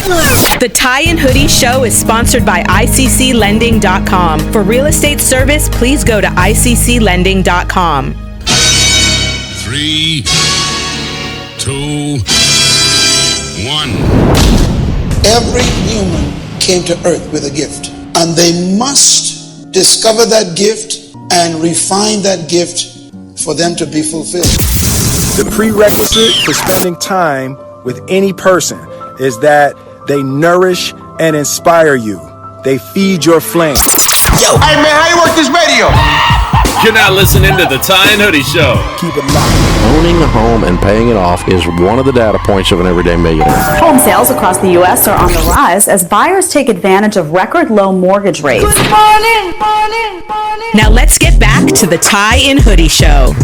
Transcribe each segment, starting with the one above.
The Tie and Hoodie Show is sponsored by ICCLending.com. For real estate service, please go to ICCLending.com. 3, 2, 1. Every human came to earth with a gift, and they must discover that gift and refine that gift for them to be fulfilled. The prerequisite for spending time with any person is that they nourish and inspire you. They feed your flame. Yo, hey man, how you work this radio? You're not listening to the Tie and Hoodie Show. Keep it locked. Owning a home and paying it off is one of the data points of an everyday millionaire. Home sales across the U.S. are on the rise as buyers take advantage of record low mortgage rates. Good morning. Now let's get back to the Tie and Hoodie Show.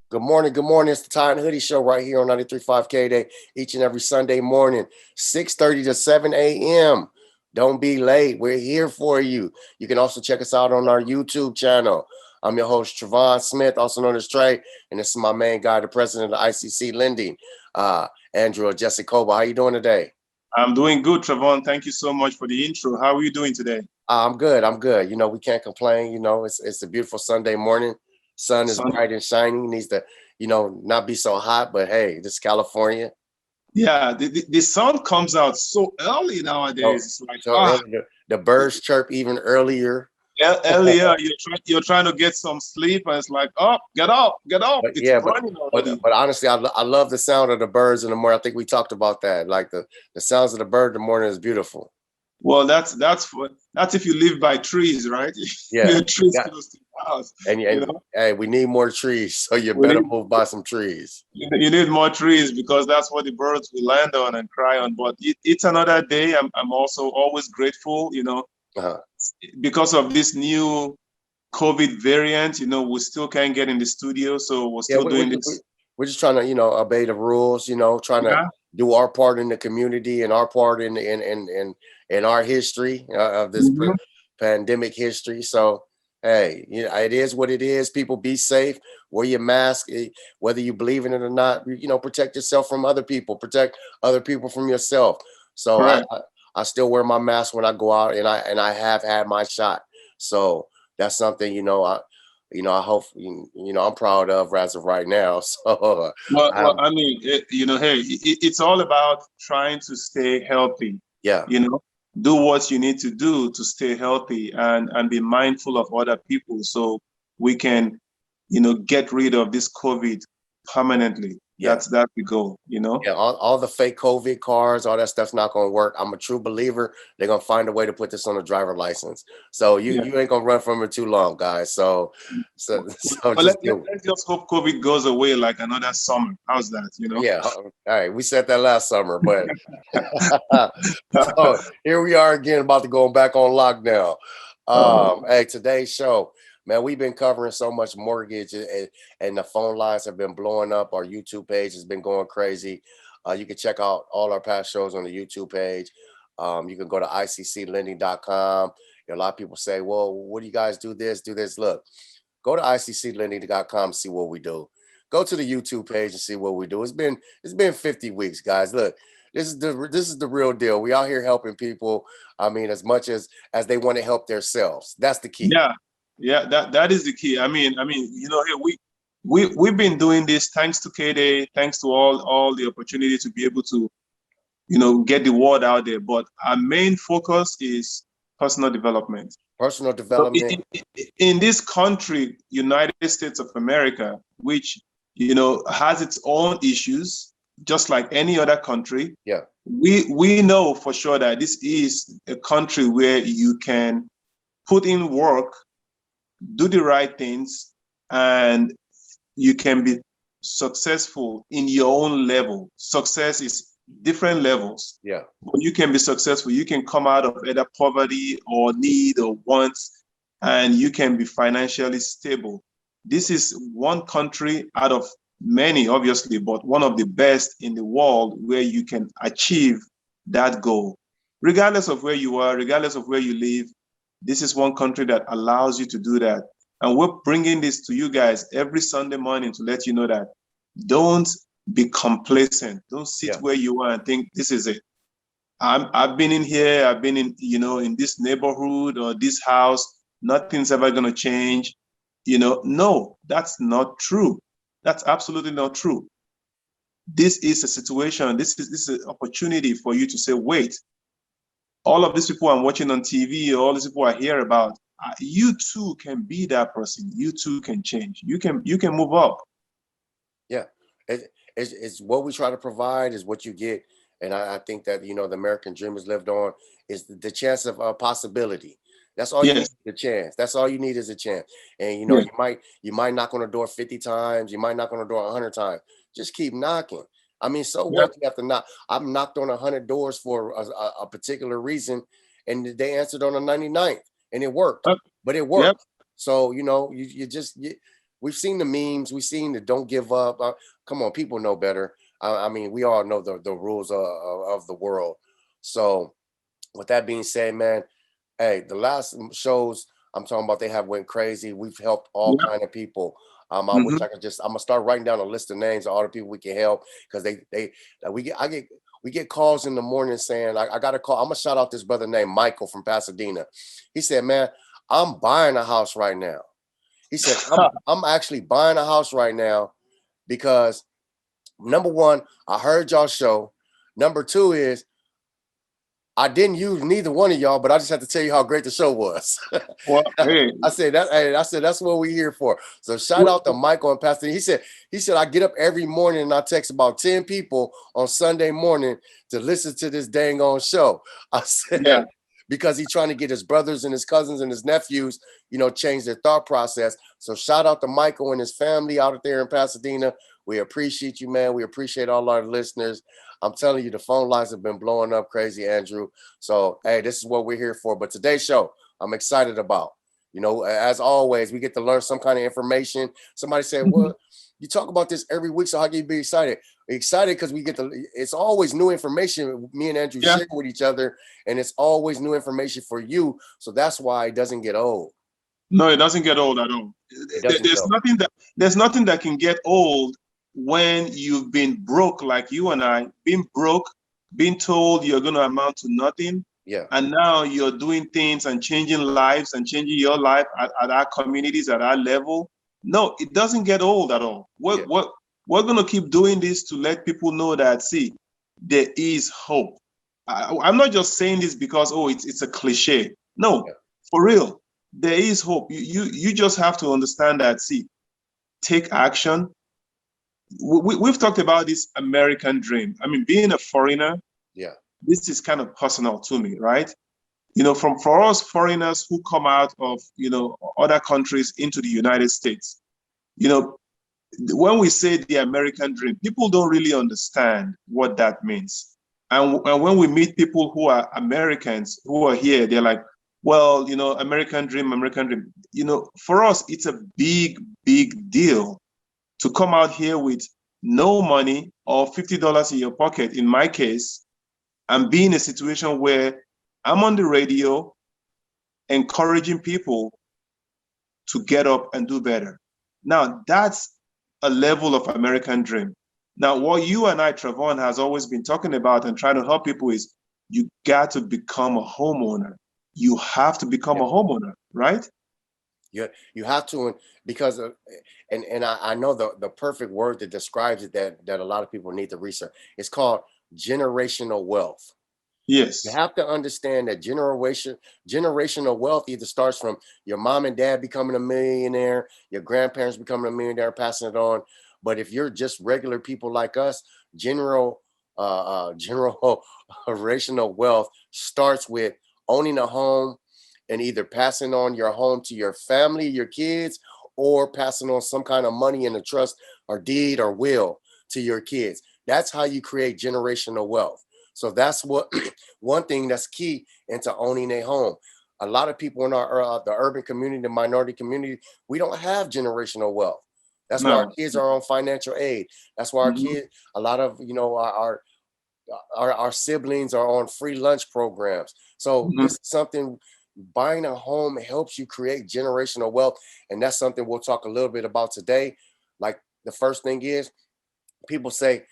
Good morning. It's the Tie and Hoodie Show right here on 93.5 K-Day each and every Sunday morning, 6:30 to 7 a.m. Don't be late. We're here for you. You can also check us out on our YouTube channel. I'm your host, Trevon Smith, also known as Trey, and this is my main guy, the president of ICC Lending, Andrew Jessicoba. How you doing today? I'm doing good, Trevon. Thank you so much for the intro. How are you doing today? I'm good. You know, we can't complain. You know, it's a beautiful Sunday morning. Sun is bright and shining. Needs to, you know, not be so hot, but hey, this is California. Yeah, the sun comes out so early nowadays. It's like the birds chirp even earlier. Earlier, you're trying to get some sleep, and it's like, oh, get up. But honestly, I love the sound of the birds in the morning. I think we talked about that. Like the sounds of the bird in the morning is beautiful. Well, that's if you live by trees, right? Yeah, trees close to the house. And hey, we need more trees, so you better move by some trees. You need more trees because that's what the birds will land on and cry on. But it's another day. I'm also always grateful, you know, because of this new COVID variant. You know, we still can't get in the studio, so we're still doing this. We're just trying to, you know, obey the rules. You know, trying to do our part in the community and our part in our history of this pandemic history. So, hey, you know, it is what it is. People, be safe. Wear your mask, whether you believe in it or not. You know, protect yourself from other people. Protect other people from yourself. So I still wear my mask when I go out, and I have had my shot. So that's something, you know, I hope, you know, I'm proud of as of right now. So, I mean, you know, hey, it's all about trying to stay healthy. Yeah. You know, do what you need to do to stay healthy and be mindful of other people so we can, you know, get rid of this COVID permanently. Yeah. That's the goal, you know? Yeah, all the fake COVID cards, all that stuff's not going to work. I'm a true believer. They're going to find a way to put this on a driver license. So you ain't going to run from it too long, guys. So let's just hope COVID goes away like another summer. How's that, you know? Yeah. All right. We said that last summer, but so here we are again, about to go back on lockdown. Hey, today's show, man, we've been covering so much mortgage and the phone lines have been blowing up. Our YouTube page has been going crazy. You can check out all our past shows on the YouTube page. You can go to ICCLending.com. A lot of people say, well, what do you guys do this? Look, go to ICCLending.com, see what we do. Go to the YouTube page and see what we do. It's been 50 weeks, guys. Look, this is the real deal. We out here helping people. I mean, as much as they want to help themselves. That's the key. Yeah, that is the key. I mean, you know, here we've been doing this thanks to K-Day, thanks to all the opportunity to be able to, you know, get the word out there. But our main focus is personal development. Personal development. So in this country, United States of America, which, you know, has its own issues, just like any other country. Yeah. We know for sure that this is a country where you can put in work, do the right things, and you can be successful in your own level. Success is different levels. Yeah. But you can be successful. You can come out of either poverty or need or wants, and you can be financially stable. This is one country out of many, obviously, but one of the best in the world where you can achieve that goal. Regardless of where you are, regardless of where you live, this is one country that allows you to do that. And we're bringing this to you guys every Sunday morning to let you know that don't be complacent. Don't sit where you are and think this is it. I've been in here, I've been in, in this neighborhood or this house, nothing's ever going to change. No, that's not true. That's absolutely not true. This is a situation, this is an opportunity for you to say, wait, all of these people I'm watching on TV, all these people I hear about, you too can be that person. You too can change. You can move up. Yeah, it's what we try to provide is what you get. And I think that, the American dream is lived on is the chance of possibility. That's all you need, the chance. That's all you need is a chance. And, you might knock on the door 50 times. You might knock on the door 100 times. Just keep knocking. I mean, so what you have to knock? I've knocked on 100 doors for a particular reason, and they answered on the 99th, and it worked. But it worked. So, we've seen the memes. We've seen the don't give up. Come on, people know better. I mean, we all know the rules of the world. So with that being said, man, hey, the last shows I'm talking about, they went crazy. We've helped all kind of people. I wish I could I'm gonna start writing down a list of names of all the people we can help, because we get calls in the morning saying, I got a call. I'm gonna shout out this brother named Michael from Pasadena. He said, man, I'm buying a house right now. He said, I'm actually buying a house right now because number one, I heard y'all show. Number two is I didn't use neither one of y'all, but I just have to tell you how great the show was. Well, hey. I said that's what we're here for. So shout out to Michael and Pastor. He said I get up every morning and I text about 10 people on Sunday morning to listen to this dang on show. I said, because he's trying to get his brothers and his cousins and his nephews, change their thought process. So shout out to Michael and his family out there in Pasadena. We appreciate you, man. We appreciate all our listeners. I'm telling you, the phone lines have been blowing up crazy, Andrew. So, hey, this is what we're here for. But today's show, I'm excited about. As always, we get to learn some kind of information. Somebody said, well, you talk about this every week, so how can you be excited? We're excited because it's always new information me and Andrew share with each other, and it's always new information for you. So that's why it doesn't get old. No, it doesn't get old at all. There's nothing that can get old when you've been broke, like you and I, being broke, being told you're going to amount to nothing. Yeah. And now you're doing things and changing lives and changing your life at our communities, at our level. No, it doesn't get old at all. We're going to keep doing this to let people know that, see, there is hope. I'm not just saying this because, it's a cliche. No, for real, there is hope. You just have to understand that, see, take action. We've talked about this American dream. I mean, being a foreigner, this is kind of personal to me, right? For us foreigners who come out of, other countries into the United States, when we say the American dream, people don't really understand what that means. And when we meet people who are Americans who are here, they're like, well, American dream. For us, it's a big, big deal to come out here with no money or $50 in your pocket, in my case, and be in a situation where I'm on the radio encouraging people to get up and do better. Now, that's a level of American dream. Now, what you and I, Trevon, has always been talking about and trying to help people is you got to become a homeowner. You have to become a homeowner, right? You have to, because and I know the perfect word that describes it that a lot of people need to research. It's called generational wealth. Yes. You have to understand that generational wealth either starts from your mom and dad becoming a millionaire, your grandparents becoming a millionaire, passing it on. But if you're just regular people like us, generational wealth starts with owning a home and either passing on your home to your family, your kids, or passing on some kind of money in a trust or deed or will to your kids. That's how you create generational wealth. So that's what one thing that's key into owning a home. A lot of people in our the urban community, the minority community, we don't have generational wealth. That's why our kids are on financial aid. That's why our kids, a lot of our siblings are on free lunch programs. So this is something. Buying a home helps you create generational wealth, and that's something we'll talk a little bit about today. Like the first thing is people say,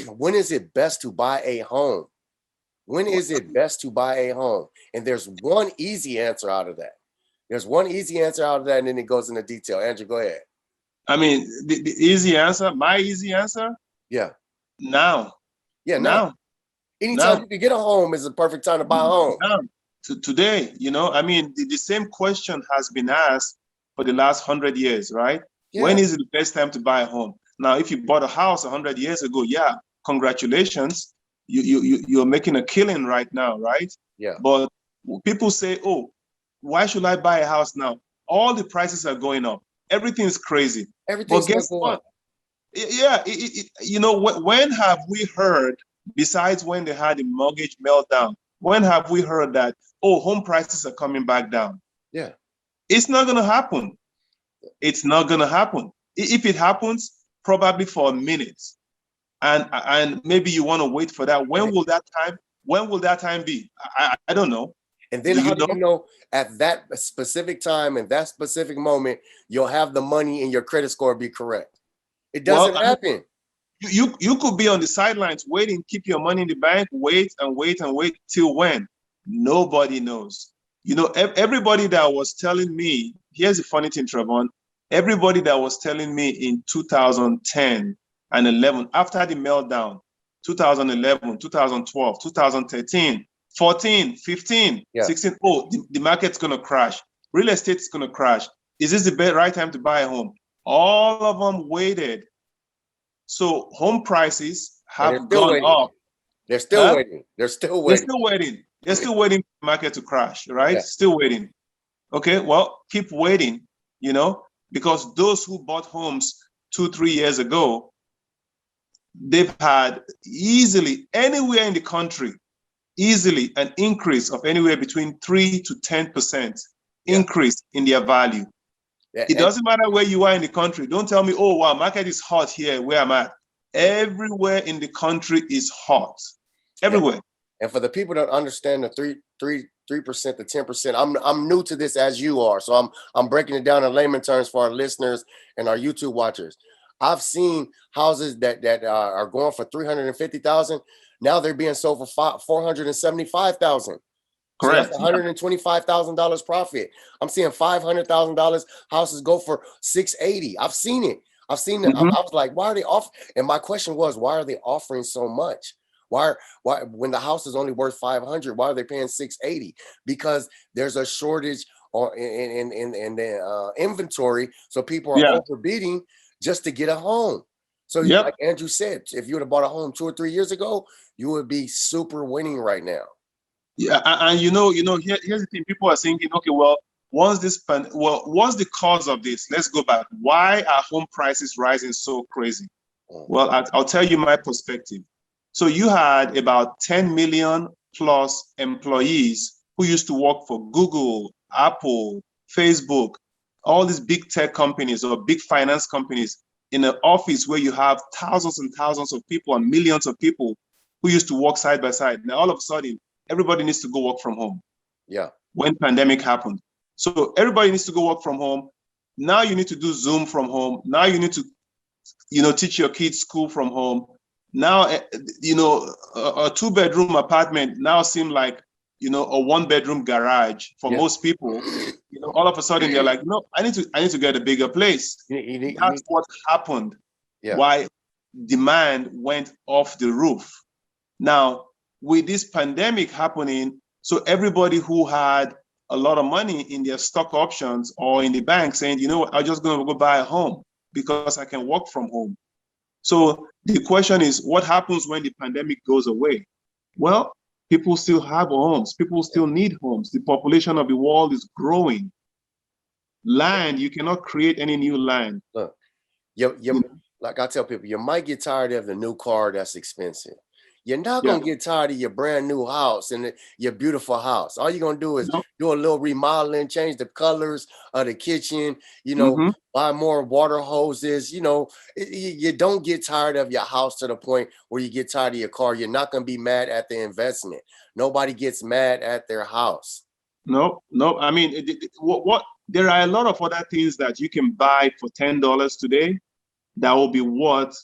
when is it best to buy a home? When is it best to buy a home? And there's one easy answer out of that. There's one easy answer out of that, and then it goes into detail. Andrew, go ahead. I mean, the easy answer, my easy answer? Yeah. Now. Yeah, now. Anytime you can get a home is the perfect time to buy a home. Now. Today, I mean, the same question has been asked for the last 100 years, right? Yeah. When is it the best time to buy a home? Now, if you bought a house 100 years ago, yeah, congratulations. You're making a killing right now, right? Yeah. But people say, oh, why should I buy a house now? All the prices are going up. Everything's crazy. Everything's but guess what? Yeah, when have we heard, besides when they had the mortgage meltdown, when have we heard that, oh, home prices are coming back down? Yeah. It's not going to happen. It's not going to happen. If it happens, probably for a minute. And maybe you want to wait for that. When will that time be? I don't know. And then how do you know at that specific time and that specific moment you'll have the money and your credit score be correct? It doesn't happen. You could be on the sidelines waiting, keep your money in the bank, wait and wait and wait till when? Nobody knows. Everybody that was telling me, here's the funny thing, Trevon, everybody that was telling me in 2010 and 11, after the meltdown, 2011, 2012, 2013, 14, 15, 16, oh, the market's going to crash. Real estate's going to crash. Is this the right time to buy a home? All of them waited. So home prices have gone up. They're still waiting. They're still waiting. They're still waiting for the market to crash, right? Yeah. Still waiting. Okay, well, keep waiting, because those who bought homes 2-3 years ago, they've had easily, anywhere in the country, easily an increase of anywhere between 3 to 10% increase in their value. Yeah, it doesn't matter where you are in the country. Don't tell me, oh, wow, market is hot here where I'm at. Everywhere in the country is hot. Everywhere. Yeah. And for the people that understand the 3% to 10%, I'm new to this as you are. So I'm breaking it down in layman terms for our listeners and our YouTube watchers. I've seen houses that are going for $350,000. Now they're being sold for $475,000. Correct. So that's $125,000 profit. I'm seeing $500,000 houses go for $680,000. I've seen it. Mm-hmm. I was like, why are they offering? And my question was, why are they offering so much? Why when the house is only worth $500,000, why are they paying $680,000? Because there's a shortage in the inventory, so people are overbidding just to get a home. So like Andrew said, if you would have bought a home 2 or 3 years ago, you would be super winning right now. Yeah, and here's the thing. People are thinking, okay, well, what's the cause of this? Let's go back. Why are home prices rising so crazy? Well, I'll tell you my perspective. So you had about 10 million plus employees who used to work for Google, Apple, Facebook, all these big tech companies or big finance companies in an office where you have thousands and thousands of people and millions of people who used to work side by side. Now, all of a sudden, everybody needs to go work from home. Yeah. When pandemic happened. So everybody needs to go work from home. Now you need to do Zoom from home. Now you need to, teach your kids school from home. Now, a 2-bedroom apartment now seems like, a 1-bedroom garage for most people. All of a sudden they're like, no, I need to get a bigger place. That's what happened. Yeah. Why demand went off the roof. Now, with this pandemic happening, so everybody who had a lot of money in their stock options or in the bank saying, I'm just going to go buy a home because I can work from home. So the question is, what happens when the pandemic goes away? Well, people still have homes. People still need homes. The population of the world is growing. Land, you cannot create any new land. Look, like I tell people, you might get tired of the new car that's expensive. You're not going to get tired of your brand new house and your beautiful house. All you're going to do is do a little remodeling, change the colors of the kitchen, buy more water hoses. You don't get tired of your house to the point where you get tired of your car. You're not going to be mad at the investment. Nobody gets mad at their house. No. I mean, there are a lot of other things that you can buy for $10 today that will be worth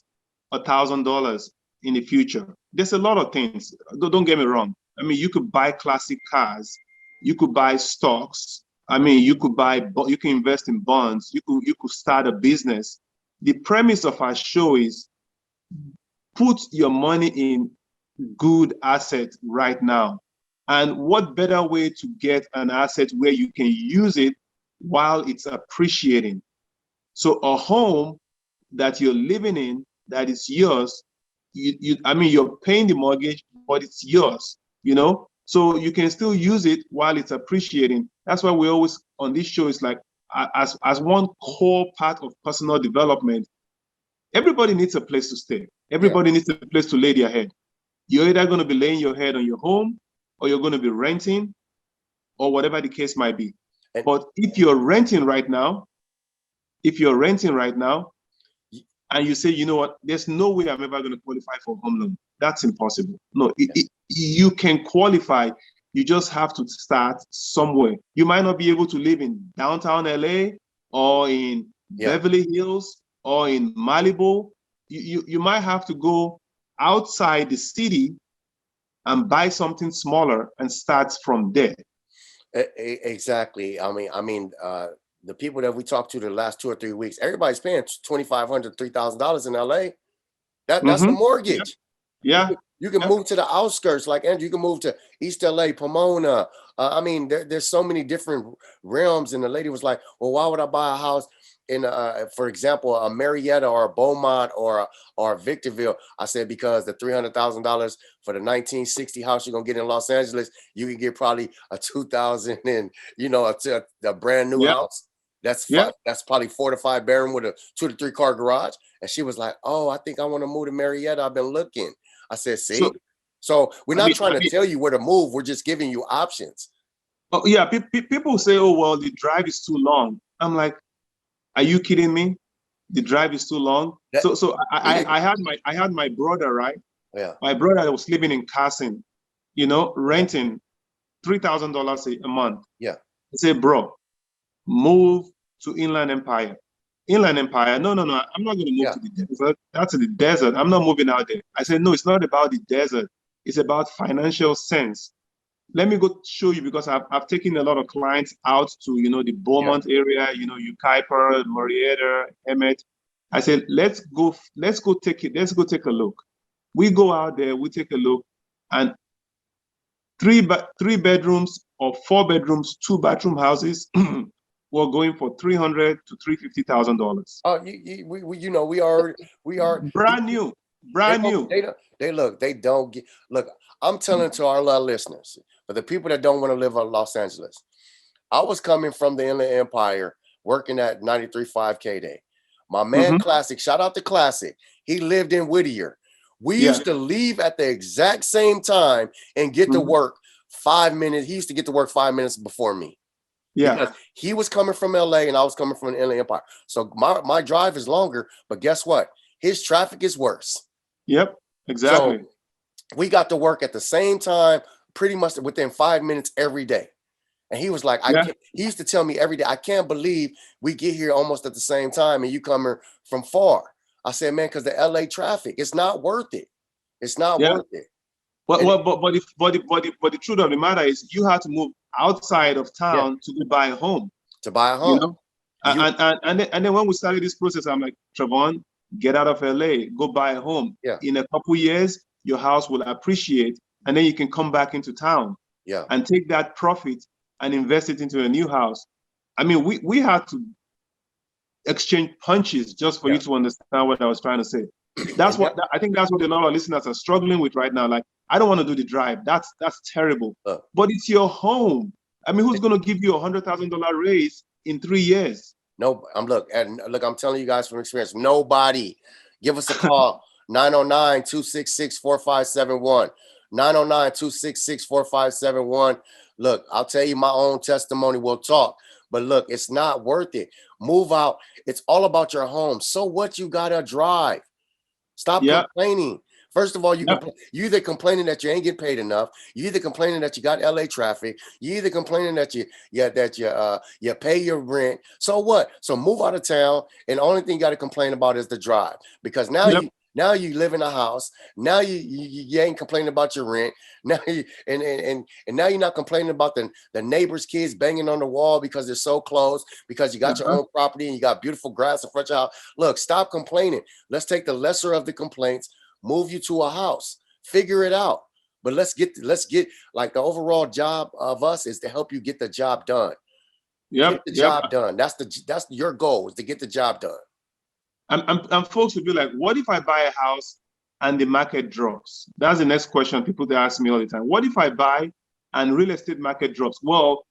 $1,000 in the future. There's a lot of things. Don't get me wrong. I mean, you could buy classic cars. You could buy stocks. I mean, you can invest in bonds. You could start a business. The premise of our show is put your money in good assets right now. And what better way to get an asset where you can use it while it's appreciating? So a home that you're living in that is yours, you're paying the mortgage, but it's yours, so you can still use it while it's appreciating. That's why we always on this show is like, as one core part of personal development, everybody needs a place to stay. Everybody needs a place to lay their head. You're either going to be laying your head on your home, or you're going to be renting, or whatever the case might be. But if you're renting right now, and you say, you know what, there's no way I'm ever going to qualify for a home loan. That's impossible. No, you can qualify. You just have to start somewhere. You might not be able to live in downtown LA or in Beverly Hills or in Malibu. You might have to go outside the city and buy something smaller and start from there. Exactly. I mean, the people that we talked to the last 2 or 3 weeks, everybody's paying $2,500, $3,000 in LA. That's the mortgage. Yeah. You can move to the outskirts, like Andrew. You can move to East LA, Pomona. I mean, there's so many different realms. And the lady was like, "Well, why would I buy a house in, for example, a Marietta or a Beaumont or Victorville?" I said, because the $300,000 for the 1960 house you're gonna get in Los Angeles, you can get probably a 2000 and a brand new house. That's probably 4 to 5 bedroom with a 2 to 3 car garage. And she was like, "Oh, I think I want to move to Marietta. I've been looking." I said, "See, so we're not trying to tell you where to move. We're just giving you options." Oh yeah, people say, "Oh well, the drive is too long." I'm like, "Are you kidding me? The drive is too long." So I had my brother, right? Yeah. My brother was living in Carson, renting $3,000 a month. Yeah. I said, "Bro, move to Inland Empire." Inland Empire, no, I'm not going to move to the desert. That's the desert. I'm not moving out there. I said, "No, it's not about the desert. It's about financial sense." Let me go show you, because I've taken a lot of clients out to, the Beaumont area, Kuiper, Marietta, Emmett. I said, let's go take a look. We go out there, we take a look, and 3 bedrooms or 4 bedrooms, 2 bathroom houses we're going for $300,000 to $350,000. Oh, we are brand new. They don't get. Look, I'm telling to our listeners, for the people that don't want to live in Los Angeles, I was coming from the Inland Empire, working at 93.5 K-Day. My man Classic, shout out to Classic. He lived in Whittier. We used to leave at the exact same time and get to work 5 minutes. He used to get to work 5 minutes before me. Yeah. Because he was coming from LA and I was coming from the Inland Empire. So my drive is longer, but guess what? His traffic is worse. Yep, exactly. So we got to work at the same time, pretty much within 5 minutes every day. And he was like, he used to tell me every day, "I can't believe we get here almost at the same time and you coming from far." I said, "Man, because the LA traffic, it's not worth it. It's not worth it." But the truth of the matter is, you have to move outside of town to go buy a home. And then when we started this process, I'm like, "Trevon, get out of LA, go buy a home. Yeah. In a couple years, your house will appreciate, and then you can come back into town and take that profit and invest it into a new house." I mean, we had to exchange punches just for you to understand what I was trying to say. I think that's what a lot of listeners are struggling with right now. Like, I don't want to do the drive. That's terrible. But it's your home. I mean, who's going to give you $100,000 raise in 3 years? No, I'm telling you guys from experience, nobody. Give us a call, 909-266-4571. 909-266-4571. Look, I'll tell you my own testimony. We'll talk. But look, it's not worth it. Move out. It's all about your home. So what? You got to drive. Stop complaining. First of all, you either complaining that you ain't getting paid enough. You either complaining that you got LA traffic. You either complaining that you pay your rent. So what? So move out of town, and the only thing you got to complain about is the drive, because now Now you live in a house. Now you ain't complaining about your rent. Now and now you're not complaining about the neighbor's kids banging on the wall because they're so close, because you got your own property and you got beautiful grass in front of your house. Look, stop complaining. Let's take the lesser of the complaints, move you to a house, figure it out. But let's get like the overall job of us is to help you get the job done. Get the job done. That's your goal, is to get the job done. And folks will be like, what if I buy a house and the market drops? That's the next question people they ask me all the time. What if I buy and real estate market drops? Well,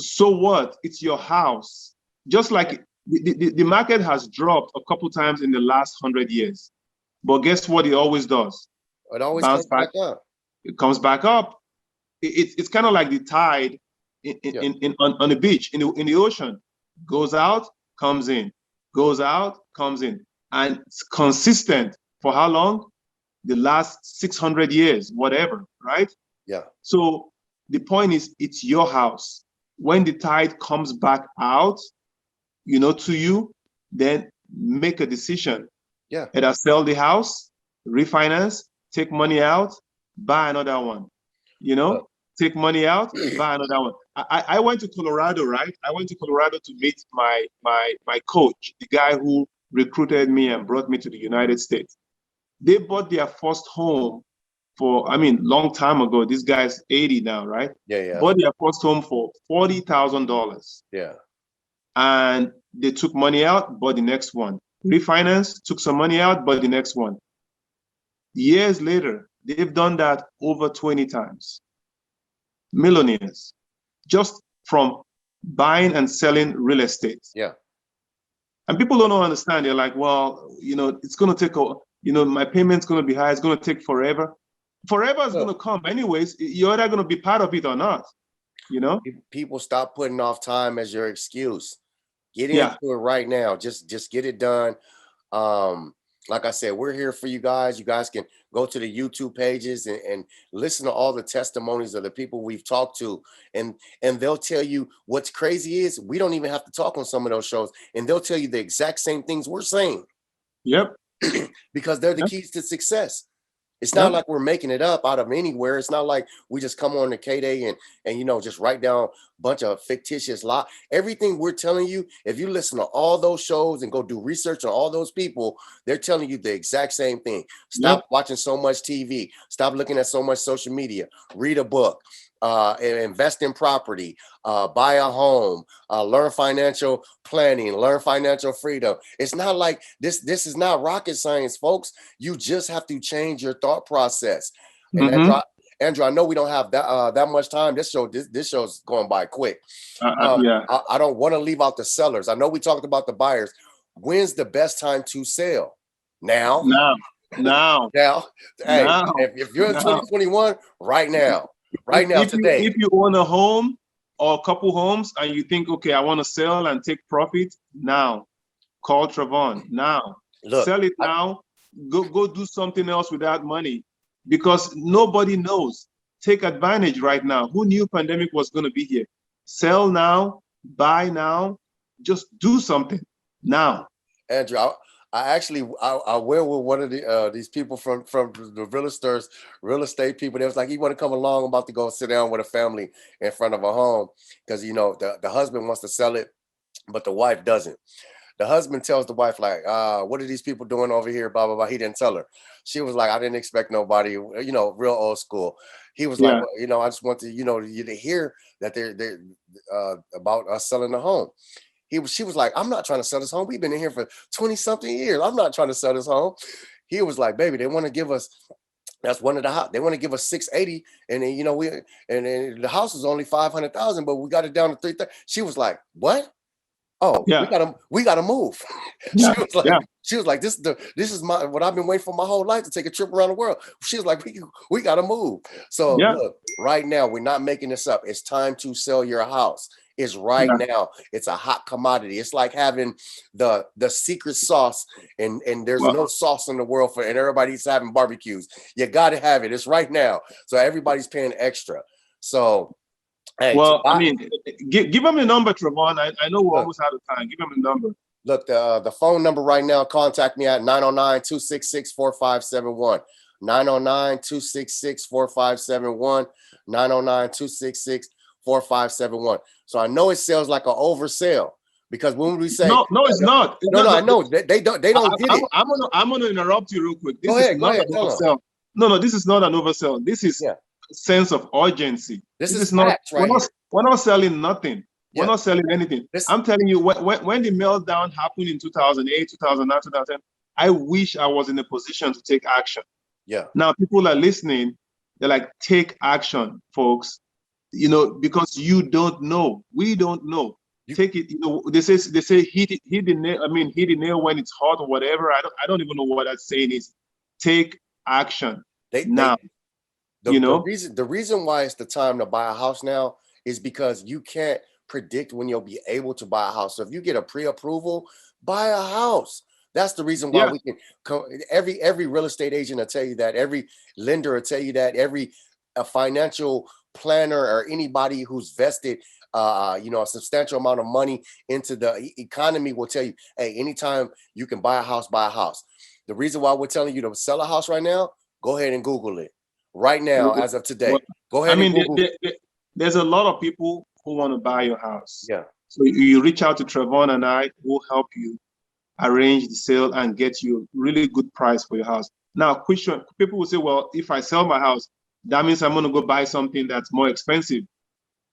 so what? It's your house. Just like the market has dropped a couple times in the last 100 years. But guess what it always does? It always comes back up. It comes back up. It's kind of like the tide on the beach, in the ocean. Goes out, comes in. Goes out, comes in. And it's consistent for how long? The last 600 years, whatever, right? Yeah. So the point is, it's your house. When the tide comes back out, to you, then make a decision. Yeah. Either sell the house, refinance, take money out, buy another one. Take money out, buy another one. I went to Colorado, right? I went to Colorado to meet my coach, the guy who recruited me and brought me to the United States. They bought their first home long time ago. This guy's 80 now, right? Yeah. Bought their first home for $40,000. Yeah. And they took money out, bought the next one. Refinance, took some money out, bought the next one. Years later, they've done that over 20 times. Millionaires, just from buying and selling real estate. Yeah. And people don't understand. They're like, well, it's going to take, my payment's going to be high. It's going to take forever. Forever is going to come anyways. You're either going to be part of it or not, People stop putting off time as your excuse. Get into it right now. Just get it done. Like I said, we're here for you guys. You guys can go to the YouTube pages and listen to all the testimonies of the people we've talked to. And they'll tell you what's crazy is we don't even have to talk on some of those shows. And they'll tell you the exact same things we're saying. Yep. Because they're the keys to success. It's not like we're making it up out of anywhere. It's not like we just come on to K-Day and just write down a bunch of fictitious lie. Everything we're telling you, if you listen to all those shows and go do research on all those people, they're telling you the exact same thing. Stop watching so much TV. Stop looking at so much social media. Read a book. Invest in property, buy a home, learn financial planning, learn financial freedom. It's not like this is not rocket science, folks. You just have to change your thought process. And Andrew, I know we don't have that much time. This show's going by quick. I don't want to leave out the sellers. I know we talked about the buyers. When's the best time to sell? Now. Hey, if you're in 2021, right now. Right now, today. If you own a home or a couple homes and you think, okay, I want to sell and take profit, now call Trevon. Now sell it now. Go do something else with that money, because nobody knows. Take advantage right now. Who knew pandemic was going to be here? Sell now, buy now, just do something now. Andrew, I went with one of these people from the real estate people. They was like, he want to come along. I'm about to go sit down with a family in front of a home because the husband wants to sell it, but the wife doesn't. The husband tells the wife like, what are these people doing over here? Blah blah blah. He didn't tell her. She was like, I didn't expect nobody. Real old school. He was like, well, I just want to you to hear that they're about us selling the home. She was like, I'm not trying to sell this home. We've been in here for 20 something years. I'm not trying to sell this home. He was like, baby, they want to give us, that's one of the house. They want to give us 680. And then, the house is only 500,000, but we got it down to 330. She was like, what? Oh, we gotta move. She was like, this is what I've been waiting for my whole life, to take a trip around the world. She was like, we gotta move. So look, right now, we're not making this up. It's time to sell your house. It's right now. It's a hot commodity. It's like having the secret sauce, and there's no sauce in the world and everybody's having barbecues. You got to have it. It's right now. So everybody's paying extra. So, hey, give him a number, Trevon. I know we're almost out of time. Give him a number. Look, the phone number right now, contact me at 909-266-4571. 909-266-4571. 909-266-4571. So I know it sounds like an oversell because when we say no, it's not. No, I know they don't get it. I'm gonna interrupt you real quick. This Go is ahead, not an oversell. No, this is not an oversell. This is a sense of urgency. This is not. facts right we're not selling nothing. We're Yeah. not selling anything. I'm telling you, when the meltdown happened in 2008, 2009, 2010, I wish I was in a position to take action. Yeah. Now people are listening. They're like, take action, folks. You know, because you don't know. We don't know. Take it. You know, they say hit the nail. I mean, hit the nail when it's hot or whatever. I don't even know what that saying is. Take action now. The reason why it's the time to buy a house now is because you can't predict when you'll be able to buy a house. So if you get a pre-approval, buy a house. That's the reason why we can every real estate agent will tell you that, every lender will tell you that, every financial planner or anybody who's vested a substantial amount of money into the economy will tell you, hey, anytime you can buy a house, buy a house. The reason why we're telling you to sell a house right now, go ahead and Google it right now as of today. Go ahead and Google. There's a lot of people who want to buy your house. Yeah. So you reach out to Trevon and I will help you arrange the sale and get you a really good price for your house. Now, question, people will say, well, if I sell my house, that means I'm going to go buy something that's more expensive.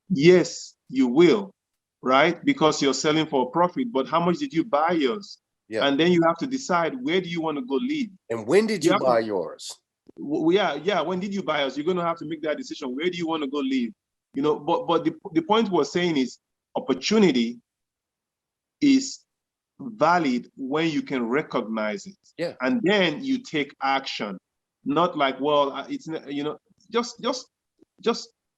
Yes, you will, right? Because you're selling for a profit. But how much did you buy yours? Yeah. And then you have to decide, where do you want to go live? And when did you buy yours? Yeah. When did you buy yours? You're going to have to make that decision. Where do you want to go live? You know, but the point we're saying is opportunity is valid when you can recognize it. Yeah. And then you take action. Not like, well, it's, you know, just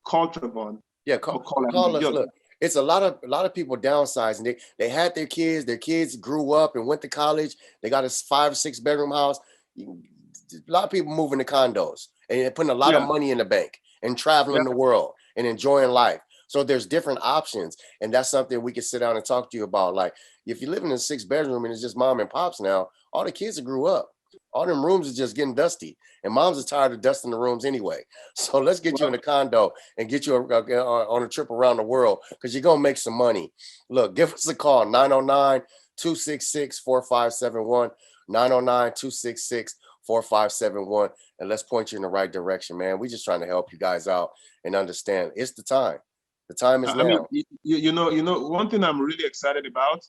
call Trevon. Yeah, call us. Look, it's a lot of people downsizing. They had their kids grew up and went to college. They got a 5 or 6 bedroom house. A lot of people moving to condos and they're putting a lot of money in the bank and traveling the world and enjoying life. So there's different options. And that's something we can sit down and talk to you about. Like, if you live in a 6 bedroom and it's just mom and pops now, all the kids that grew up, all them rooms are just getting dusty. And moms are tired of dusting the rooms anyway. So let's get you in a condo and get you on a trip around the world because you're going to make some money. Look, give us a call, 909-266-4571, 909-266-4571. And let's point you in the right direction, man. We're just trying to help you guys out and understand it's the time. The time is now. I mean, you know, one thing I'm really excited about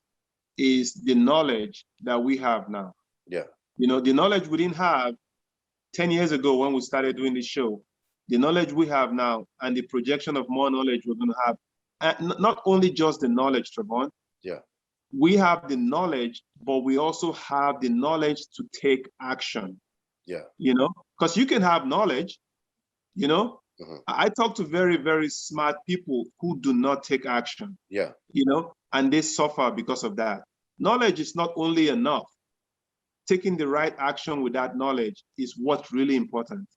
is the knowledge that we have now. Yeah. You know, the knowledge we didn't have 10 years ago when we started doing this show, the knowledge we have now and the projection of more knowledge we're going to have. And not only just the knowledge, Trevon. Yeah. We have the knowledge, but we also have the knowledge to take action. Yeah. You know, because you can have knowledge, you know. Mm-hmm. I talk to very, very smart people who do not take action. Yeah. You know, and they suffer because of that. Knowledge is not only enough. Taking the right action with that knowledge is what's really important.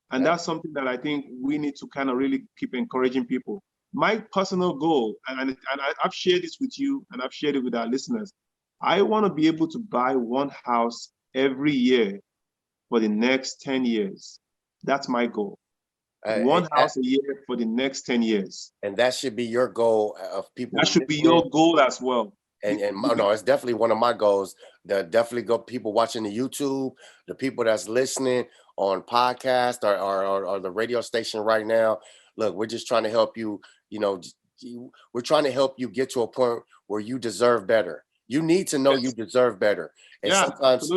And that's something that I think we need to kind of really keep encouraging people. My personal goal, and I've shared this with you and I've shared it with our listeners, I want to be able to buy one house every year for the next 10 years. That's my goal. One house a year for the next 10 years. And that should be your goal of people. That should be your goal as well. And no, it's definitely one of my goals. That definitely go people watching the YouTube, the people that's listening on podcast or the radio station right now. Look, we're just trying to help you. You know, we're trying to help you get to a point where you deserve better. You need to know you deserve better. And sometimes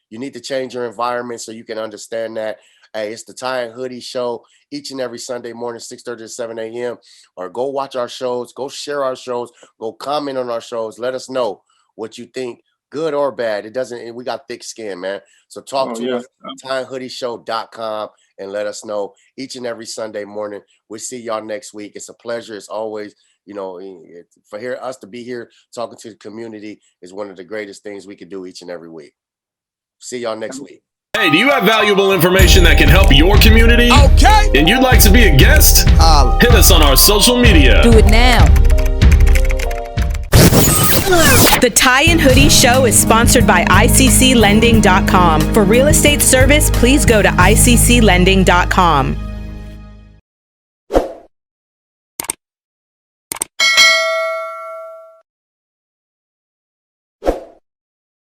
you need to change your environment so you can understand that. Hey, it's the Ty and Hoodie show each and every Sunday morning, 6:30 to 7 a.m. Or go watch our shows, go share our shows, go comment on our shows. Let us know what you think, good or bad. It doesn't, we got thick skin, man. So talk to us, tyandhoodieshow.com, and let us know each and every Sunday morning. We'll see y'all next week. It's a pleasure. It's always, you know, for us to be here talking to the community is one of the greatest things we can do each and every week. See y'all next week. Hey, do you have valuable information that can help your community? Okay. And you'd like to be a guest? Hit us on our social media. Do it now. The Tie and Hoodie Show is sponsored by ICCLending.com. For real estate service, please go to ICCLending.com.